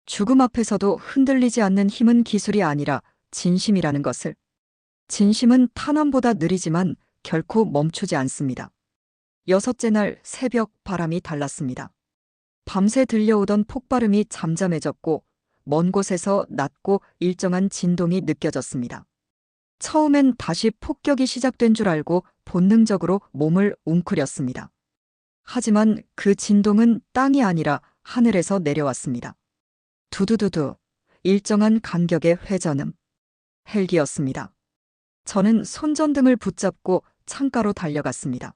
죽음 앞에서도 흔들리지 않는 힘은 기술이 아니라 진심이라는 것을. 진심은 탄환보다 느리지만 결코 멈추지 않습니다. 6째 날 새벽 바람이 달랐습니다. 밤새 들려오던 폭발음이 잠잠해졌고 먼 곳에서 낮고 일정한 진동이 느껴졌습니다. 처음엔 다시 폭격이 시작된 줄 알고 본능적으로 몸을 웅크렸습니다. 하지만 그 진동은 땅이 아니라 하늘에서 내려왔습니다. 두두두두, 일정한 간격의 회전음. 헬기였습니다. 저는 손전등을 붙잡고 창가로 달려갔습니다.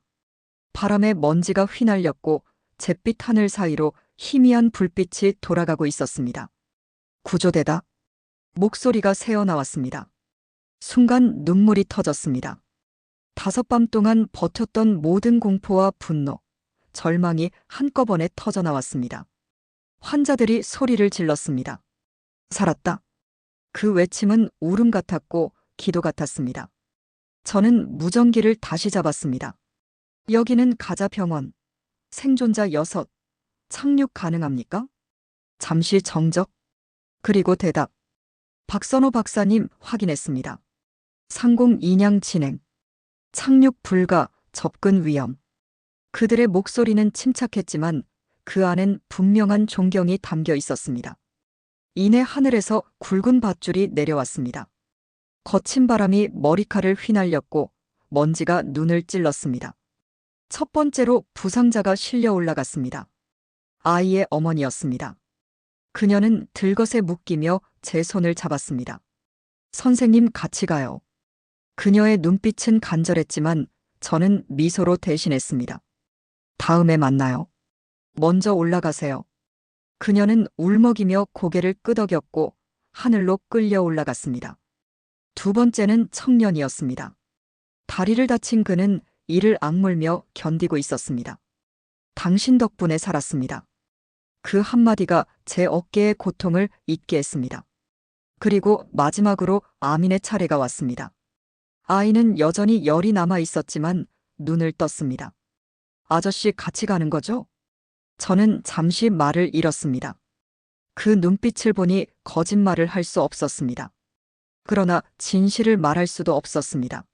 바람에 먼지가 휘날렸고 잿빛 하늘 사이로 희미한 불빛이 돌아가고 있었습니다. 구조대다. 목소리가 새어나왔습니다. 순간 눈물이 터졌습니다. 5밤 동안 버텼던 모든 공포와 분노, 절망이 한꺼번에 터져나왔습니다. 환자들이 소리를 질렀습니다. 살았다. 그 외침은 울음 같았고 기도 같았습니다. 저는 무전기를 다시 잡았습니다. 여기는 가자병원. 생존자 6. 착륙 가능합니까? 잠시 정적. 그리고 대답. 박선호 박사님 확인했습니다. 상공 인양 진행. 착륙 불가, 접근 위험. 그들의 목소리는 침착했지만 그 안엔 분명한 존경이 담겨 있었습니다. 이내 하늘에서 굵은 밧줄이 내려왔습니다. 거친 바람이 머리칼을 휘날렸고 먼지가 눈을 찔렀습니다. 첫 번째로 부상자가 실려 올라갔습니다. 아이의 어머니였습니다. 그녀는 들것에 묶이며 제 손을 잡았습니다. 선생님 같이 가요. 그녀의 눈빛은 간절했지만 저는 미소로 대신했습니다. 다음에 만나요. 먼저 올라가세요. 그녀는 울먹이며 고개를 끄덕였고 하늘로 끌려 올라갔습니다. 2번째는 청년이었습니다. 다리를 다친 그는 이를 악물며 견디고 있었습니다. 당신 덕분에 살았습니다. 그 한마디가 제 어깨의 고통을 잊게 했습니다. 그리고 마지막으로 아민의 차례가 왔습니다. 아이는 여전히 열이 남아 있었지만 눈을 떴습니다. 아저씨 같이 가는 거죠? 저는 잠시 말을 잃었습니다. 그 눈빛을 보니 거짓말을 할 수 없었습니다. 그러나 진실을 말할 수도 없었습니다.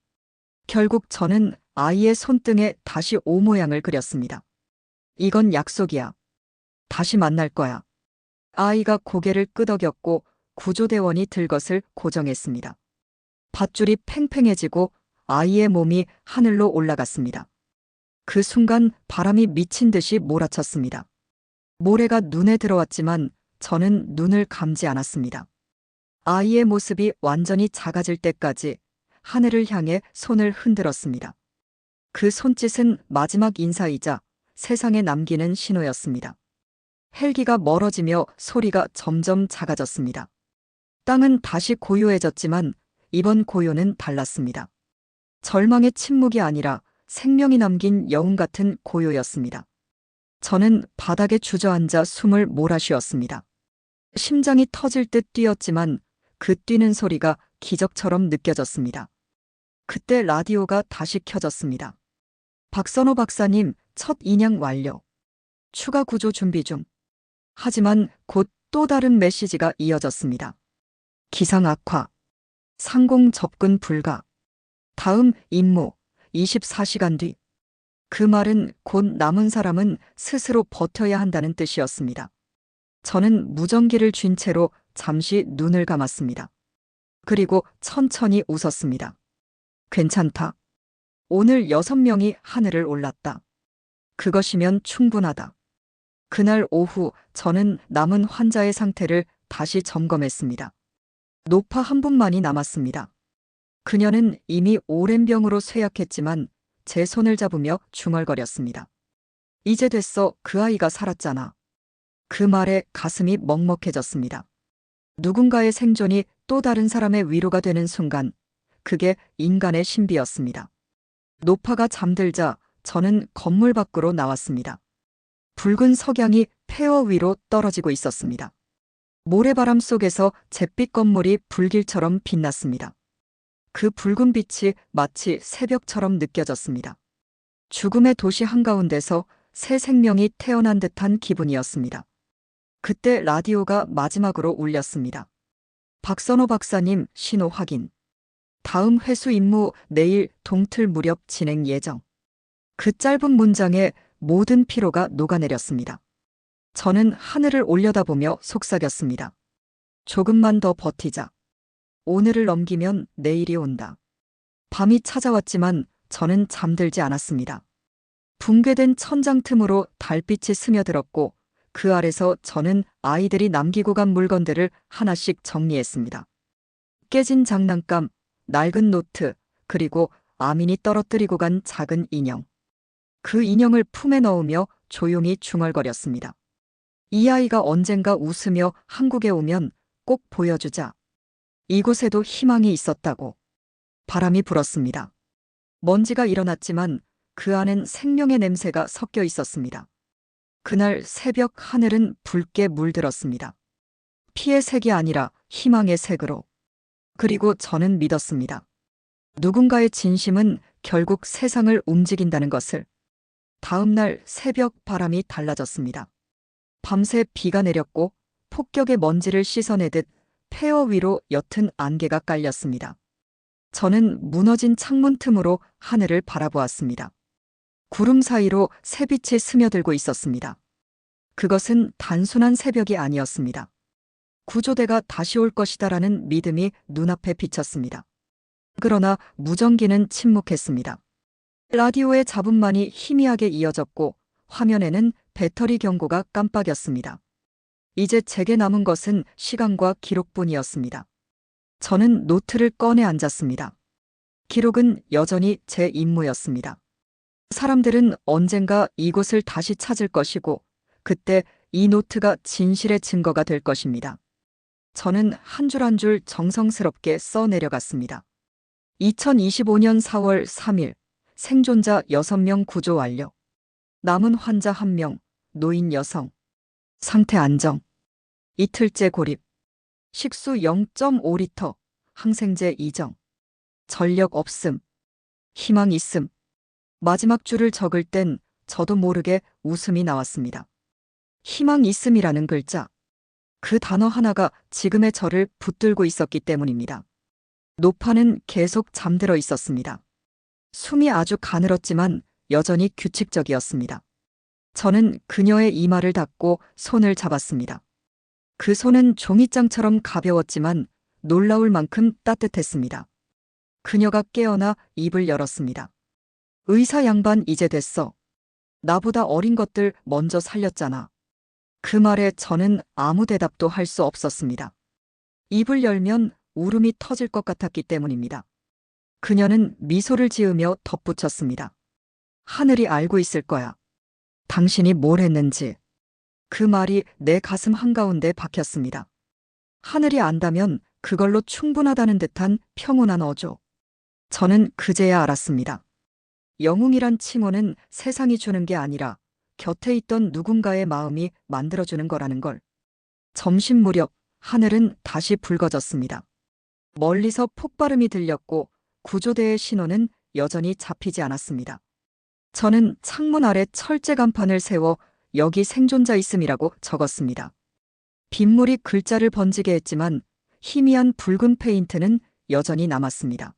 결국 저는 아이의 손등에 다시 O 모양을 그렸습니다. 이건 약속이야. 다시 만날 거야. 아이가 고개를 끄덕였고 구조대원이 들것을 고정했습니다. 밧줄이 팽팽해지고 아이의 몸이 하늘로 올라갔습니다. 그 순간 바람이 미친 듯이 몰아쳤습니다. 모래가 눈에 들어왔지만 저는 눈을 감지 않았습니다. 아이의 모습이 완전히 작아질 때까지 하늘을 향해 손을 흔들었습니다. 그 손짓은 마지막 인사이자 세상에 남기는 신호였습니다. 헬기가 멀어지며 소리가 점점 작아졌습니다. 땅은 다시 고요해졌지만 이번 고요는 달랐습니다. 절망의 침묵이 아니라 생명이 남긴 여운 같은 고요였습니다. 저는 바닥에 주저앉아 숨을 몰아쉬었습니다. 심장이 터질 듯 뛰었지만 그 뛰는 소리가 기적처럼 느껴졌습니다. 그때 라디오가 다시 켜졌습니다. 박선호 박사님, 첫 인양 완료. 추가 구조 준비 중. 하지만 곧 또 다른 메시지가 이어졌습니다. 기상 악화. 상공 접근 불가. 다음 임무 24시간 뒤. 그 말은 곧 남은 사람은 스스로 버텨야 한다는 뜻이었습니다. 저는 무전기를 쥔 채로 잠시 눈을 감았습니다. 그리고 천천히 웃었습니다. 괜찮다. 오늘 6명이 하늘을 올랐다. 그것이면 충분하다. 그날 오후 저는 남은 환자의 상태를 다시 점검했습니다. 노파 한 분만이 남았습니다. 그녀는 이미 오랜 병으로 쇠약했지만 제 손을 잡으며 중얼거렸습니다. 이제 됐어, 그 아이가 살았잖아. 그 말에 가슴이 먹먹해졌습니다. 누군가의 생존이 또 다른 사람의 위로가 되는 순간, 그게 인간의 신비였습니다. 노파가 잠들자 저는 건물 밖으로 나왔습니다. 붉은 석양이 폐허 위로 떨어지고 있었습니다. 모래바람 속에서 잿빛 건물이 불길처럼 빛났습니다. 그 붉은 빛이 마치 새벽처럼 느껴졌습니다. 죽음의 도시 한가운데서 새 생명이 태어난 듯한 기분이었습니다. 그때 라디오가 마지막으로 울렸습니다. 박선호 박사님, 신호 확인. 다음 회수 임무 내일 동틀 무렵 진행 예정. 그 짧은 문장에 모든 피로가 녹아내렸습니다. 저는 하늘을 올려다보며 속삭였습니다. 조금만 더 버티자. 오늘을 넘기면 내일이 온다. 밤이 찾아왔지만 저는 잠들지 않았습니다. 붕괴된 천장 틈으로 달빛이 스며들었고 그 아래서 저는 아이들이 남기고 간 물건들을 하나씩 정리했습니다. 깨진 장난감, 낡은 노트, 그리고 아민이 떨어뜨리고 간 작은 인형. 그 인형을 품에 넣으며 조용히 중얼거렸습니다. 이 아이가 언젠가 웃으며 한국에 오면 꼭 보여주자. 이곳에도 희망이 있었다고. 바람이 불었습니다. 먼지가 일어났지만 그 안엔 생명의 냄새가 섞여 있었습니다. 그날 새벽 하늘은 붉게 물들었습니다. 피의 색이 아니라 희망의 색으로. 그리고 저는 믿었습니다. 누군가의 진심은 결국 세상을 움직인다는 것을. 다음 날 새벽 바람이 달라졌습니다. 밤새 비가 내렸고 폭격의 먼지를 씻어내듯 폐허 위로 옅은 안개가 깔렸습니다. 저는 무너진 창문 틈으로 하늘을 바라보았습니다. 구름 사이로 새빛이 스며들고 있었습니다. 그것은 단순한 새벽이 아니었습니다. 구조대가 다시 올 것이다라는 믿음이 눈앞에 비쳤습니다. 그러나 무전기는 침묵했습니다. 라디오의 잡음만이 희미하게 이어졌고 화면에는 배터리 경고가 깜빡였습니다. 이제 제게 남은 것은 시간과 기록뿐이었습니다. 저는 노트를 꺼내 앉았습니다. 기록은 여전히 제 임무였습니다. 사람들은 언젠가 이곳을 다시 찾을 것이고 그때 이 노트가 진실의 증거가 될 것입니다. 저는 한 줄 한 줄 정성스럽게 써내려갔습니다. 2025년 4월 3일 생존자 6명 구조 완료. 남은 환자 1명, 노인 여성. 상태 안정. 이틀째 고립. 식수 0.5리터. 항생제 이정. 전력 없음. 희망 있음. 마지막 줄을 적을 땐 저도 모르게 웃음이 나왔습니다. 희망 있음이라는 글자. 그 단어 하나가 지금의 저를 붙들고 있었기 때문입니다. 노파는 계속 잠들어 있었습니다. 숨이 아주 가늘었지만 여전히 규칙적이었습니다. 저는 그녀의 이마를 닫고 손을 잡았습니다. 그 손은 종이장처럼 가벼웠지만 놀라울 만큼 따뜻했습니다. 그녀가 깨어나 입을 열었습니다. 의사 양반 이제 됐어. 나보다 어린 것들 먼저 살렸잖아. 그 말에 저는 아무 대답도 할 수 없었습니다. 입을 열면 울음이 터질 것 같았기 때문입니다. 그녀는 미소를 지으며 덧붙였습니다. 하늘이 알고 있을 거야. 당신이 뭘 했는지. 그 말이 내 가슴 한가운데 박혔습니다. 하늘이 안다면 그걸로 충분하다는 듯한 평온한 어조. 저는 그제야 알았습니다. 영웅이란 칭호는 세상이 주는 게 아니라 곁에 있던 누군가의 마음이 만들어주는 거라는 걸. 점심 무렵 하늘은 다시 붉어졌습니다. 멀리서 폭발음이 들렸고 구조대의 신호는 여전히 잡히지 않았습니다. 저는 창문 아래 철제 간판을 세워 여기 생존자 있음이라고 적었습니다. 빗물이 글자를 번지게 했지만 희미한 붉은 페인트는 여전히 남았습니다.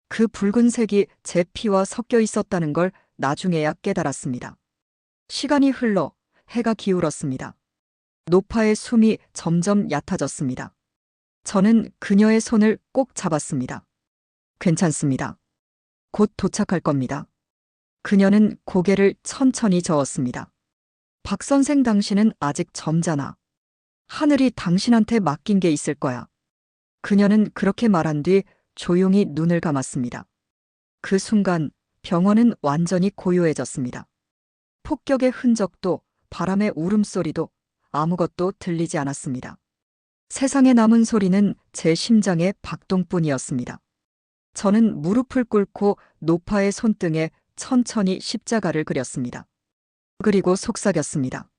그 붉은색이 제 피와 섞여 있었다는 걸 나중에야 깨달았습니다. 시간이 흘러 해가 기울었습니다. 노파의 숨이 점점 얕아졌습니다. 저는 그녀의 손을 꼭 잡았습니다. 괜찮습니다. 곧 도착할 겁니다. 그녀는 고개를 천천히 저었습니다. 박 선생, 당신은 아직 점잖아. 하늘이 당신한테 맡긴 게 있을 거야. 그녀는 그렇게 말한 뒤 조용히 눈을 감았습니다. 그 순간 병원은 완전히 고요해졌습니다. 폭격의 흔적도 바람의 울음소리도 아무것도 들리지 않았습니다. 세상에 남은 소리는 제 심장의 박동뿐이었습니다. 저는 무릎을 꿇고 노파의 손등에 천천히 십자가를 그렸습니다. 그리고 속삭였습니다.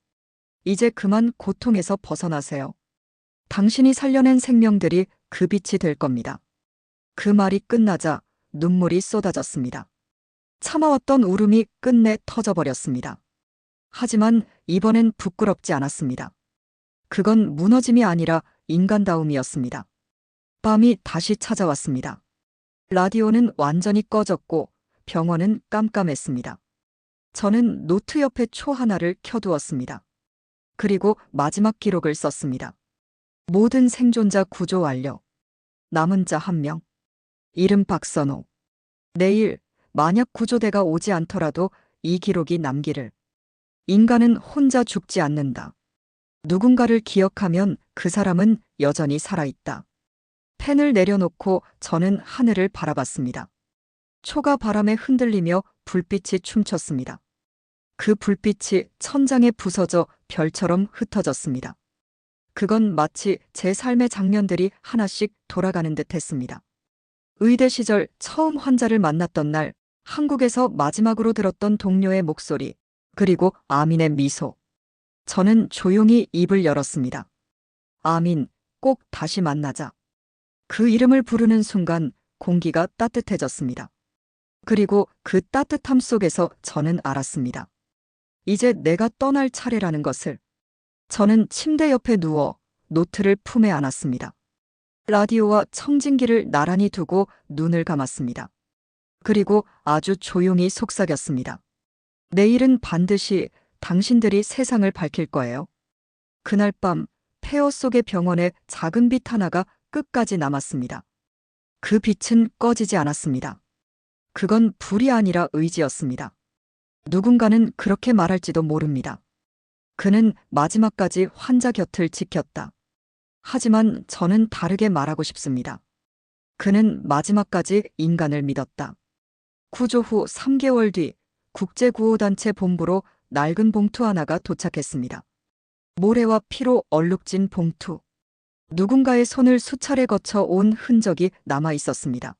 이제 그만 고통에서 벗어나세요. 당신이 살려낸 생명들이 그 빛이 될 겁니다. 그 말이 끝나자 눈물이 쏟아졌습니다. 참아왔던 울음이 끝내 터져버렸습니다. 하지만 이번엔 부끄럽지 않았습니다. 그건 무너짐이 아니라 인간다움이었습니다. 밤이 다시 찾아왔습니다. 라디오는 완전히 꺼졌고 병원은 깜깜했습니다. 저는 노트 옆에 초 하나를 켜두었습니다. 그리고 마지막 기록을 썼습니다. 모든 생존자 구조 완료. 남은 자 1명. 이름 박선호. 내일 만약 구조대가 오지 않더라도 이 기록이 남기를. 인간은 혼자 죽지 않는다. 누군가를 기억하면 그 사람은 여전히 살아있다. 펜을 내려놓고 저는 하늘을 바라봤습니다. 초가 바람에 흔들리며 불빛이 춤췄습니다. 그 불빛이 천장에 부서져 별처럼 흩어졌습니다. 그건 마치 제 삶의 장면들이 하나씩 돌아가는 듯 했습니다. 의대 시절 처음 환자를 만났던 날, 한국에서 마지막으로 들었던 동료의 목소리, 그리고 아민의 미소. 저는 조용히 입을 열었습니다. 아민, 꼭 다시 만나자. 그 이름을 부르는 순간 공기가 따뜻해졌습니다. 그리고 그 따뜻함 속에서 저는 알았습니다. 이제 내가 떠날 차례라는 것을. 저는 침대 옆에 누워 노트를 품에 안았습니다. 라디오와 청진기를 나란히 두고 눈을 감았습니다. 그리고 아주 조용히 속삭였습니다. 내일은 반드시 당신들이 세상을 밝힐 거예요. 그날 밤 폐허 속의 병원에 작은 빛 하나가 끝까지 남았습니다. 그 빛은 꺼지지 않았습니다. 그건 불이 아니라 의지였습니다. 누군가는 그렇게 말할지도 모릅니다. 그는 마지막까지 환자 곁을 지켰다. 하지만 저는 다르게 말하고 싶습니다. 그는 마지막까지 인간을 믿었다. 구조 후 3개월 뒤 국제구호단체 본부로 낡은 봉투 하나가 도착했습니다. 모래와 피로 얼룩진 봉투. 누군가의 손을 수차례 거쳐 온 흔적이 남아 있었습니다.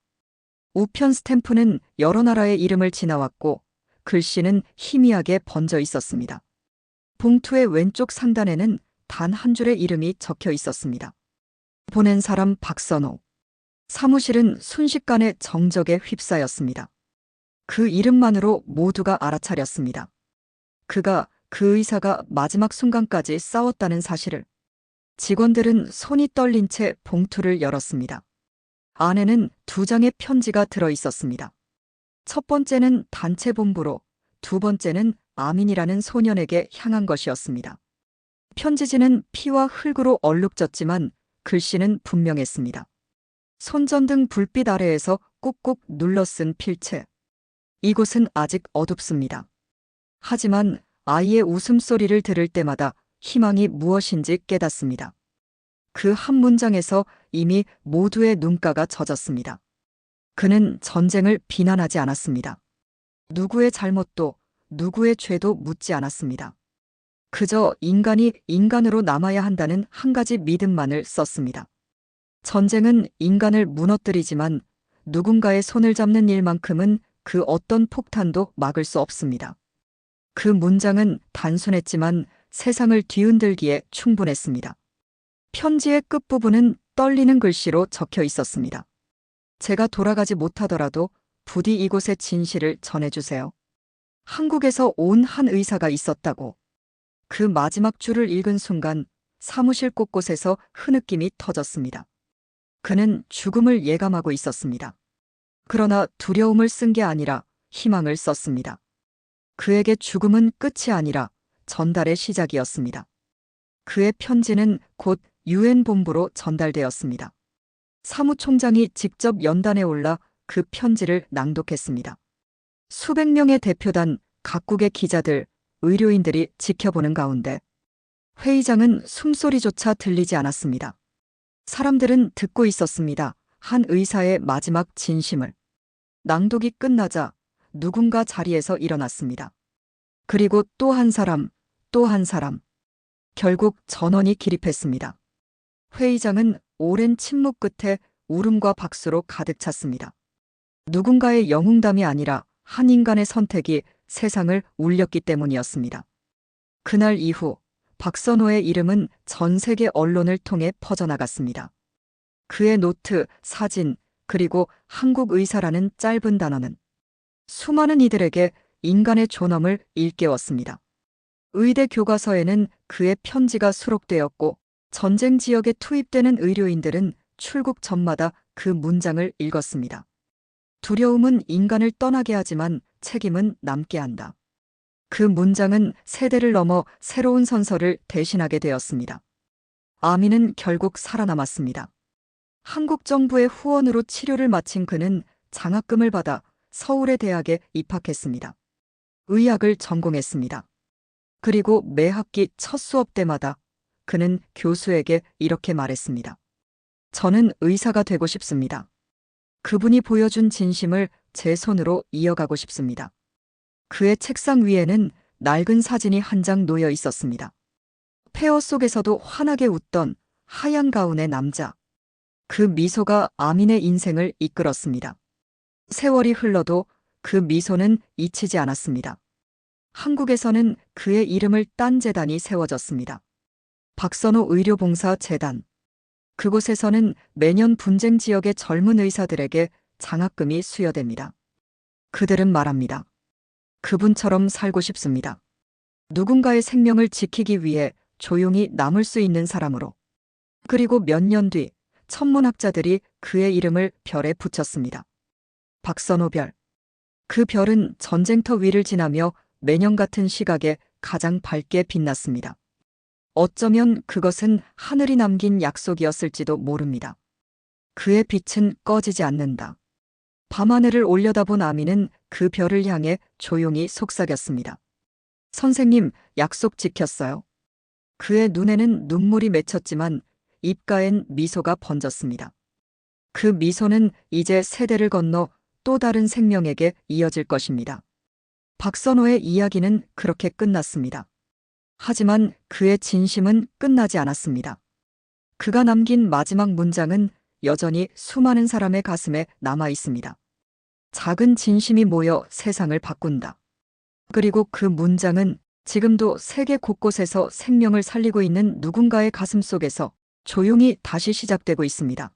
우편 스탬프는 여러 나라의 이름을 지나왔고 글씨는 희미하게 번져 있었습니다. 봉투의 왼쪽 상단에는 단 한 줄의 이름이 적혀 있었습니다. 보낸 사람 박선호. 사무실은 순식간에 정적에 휩싸였습니다. 그 이름만으로 모두가 알아차렸습니다. 그 의사가 마지막 순간까지 싸웠다는 사실을. 직원들은 손이 떨린 채 봉투를 열었습니다. 안에는 2장의 편지가 들어 있었습니다. 첫 번째는 단체 본부로, 두 번째는 아민이라는 소년에게 향한 것이었습니다. 편지지는 피와 흙으로 얼룩졌지만 글씨는 분명했습니다. 손전등 불빛 아래에서 꾹꾹 눌러 쓴 필체. 이곳은 아직 어둡습니다. 하지만 아이의 웃음소리를 들을 때마다 희망이 무엇인지 깨닫습니다. 그 한 문장에서 이미 모두의 눈가가 젖었습니다. 그는 전쟁을 비난하지 않았습니다. 누구의 잘못도 누구의 죄도 묻지 않았습니다. 그저 인간이 인간으로 남아야 한다는 한 가지 믿음만을 썼습니다. 전쟁은 인간을 무너뜨리지만 누군가의 손을 잡는 일만큼은 그 어떤 폭탄도 막을 수 없습니다. 그 문장은 단순했지만 세상을 뒤흔들기에 충분했습니다. 편지의 끝부분은 떨리는 글씨로 적혀 있었습니다. 제가 돌아가지 못하더라도 부디 이곳의 진실을 전해주세요. 한국에서 온 한 의사가 있었다고. 그 마지막 줄을 읽은 순간 사무실 곳곳에서 흐느낌이 터졌습니다. 그는 죽음을 예감하고 있었습니다. 그러나 두려움을 쓴 게 아니라 희망을 썼습니다. 그에게 죽음은 끝이 아니라 전달의 시작이었습니다. 그의 편지는 곧 유엔 본부로 전달되었습니다. 사무총장이 직접 연단에 올라 그 편지를 낭독했습니다. 수백 명의 대표단, 각국의 기자들, 의료인들이 지켜보는 가운데 회의장은 숨소리조차 들리지 않았습니다. 사람들은 듣고 있었습니다. 한 의사의 마지막 진심을. 낭독이 끝나자 누군가 자리에서 일어났습니다. 그리고 또 한 사람, 또 한 사람. 결국 전원이 기립했습니다. 회의장은 오랜 침묵 끝에 울음과 박수로 가득 찼습니다. 누군가의 영웅담이 아니라 한 인간의 선택이 세상을 울렸기 때문이었습니다. 그날 이후 박선호의 이름은 전 세계 언론을 통해 퍼져나갔습니다. 그의 노트, 사진, 그리고 한국 의사라는 짧은 단어는 수많은 이들에게 인간의 존엄을 일깨웠습니다. 의대 교과서에는 그의 편지가 수록되었고 전쟁 지역에 투입되는 의료인들은 출국 전마다 그 문장을 읽었습니다. 두려움은 인간을 떠나게 하지만 책임은 남게 한다. 그 문장은 세대를 넘어 새로운 선서를 대신하게 되었습니다. 아미는 결국 살아남았습니다. 한국 정부의 후원으로 치료를 마친 그는 장학금을 받아 서울의 대학에 입학했습니다. 의학을 전공했습니다. 그리고 매 학기 첫 수업 때마다 그는 교수에게 이렇게 말했습니다. 저는 의사가 되고 싶습니다. 그분이 보여준 진심을 제 손으로 이어가고 싶습니다. 그의 책상 위에는 낡은 사진이 한 장 놓여 있었습니다. 폐허 속에서도 환하게 웃던 하얀 가운의 남자. 그 미소가 아민의 인생을 이끌었습니다. 세월이 흘러도 그 미소는 잊히지 않았습니다. 한국에서는 그의 이름을 딴 재단이 세워졌습니다. 박선호 의료봉사 재단. 그곳에서는 매년 분쟁 지역의 젊은 의사들에게 장학금이 수여됩니다. 그들은 말합니다. 그분처럼 살고 싶습니다. 누군가의 생명을 지키기 위해 조용히 남을 수 있는 사람으로. 그리고 몇 년 뒤 천문학자들이 그의 이름을 별에 붙였습니다. 박선호 별. 그 별은 전쟁터 위를 지나며 매년 같은 시각에 가장 밝게 빛났습니다. 어쩌면 그것은 하늘이 남긴 약속이었을지도 모릅니다. 그의 빛은 꺼지지 않는다. 밤하늘을 올려다본 아미는 그 별을 향해 조용히 속삭였습니다. 선생님, 약속 지켰어요. 그의 눈에는 눈물이 맺혔지만 입가엔 미소가 번졌습니다. 그 미소는 이제 세대를 건너 또 다른 생명에게 이어질 것입니다. 박선호의 이야기는 그렇게 끝났습니다. 하지만 그의 진심은 끝나지 않았습니다. 그가 남긴 마지막 문장은 여전히 수많은 사람의 가슴에 남아 있습니다. 작은 진심이 모여 세상을 바꾼다. 그리고 그 문장은 지금도 세계 곳곳에서 생명을 살리고 있는 누군가의 가슴 속에서 조용히 다시 시작되고 있습니다.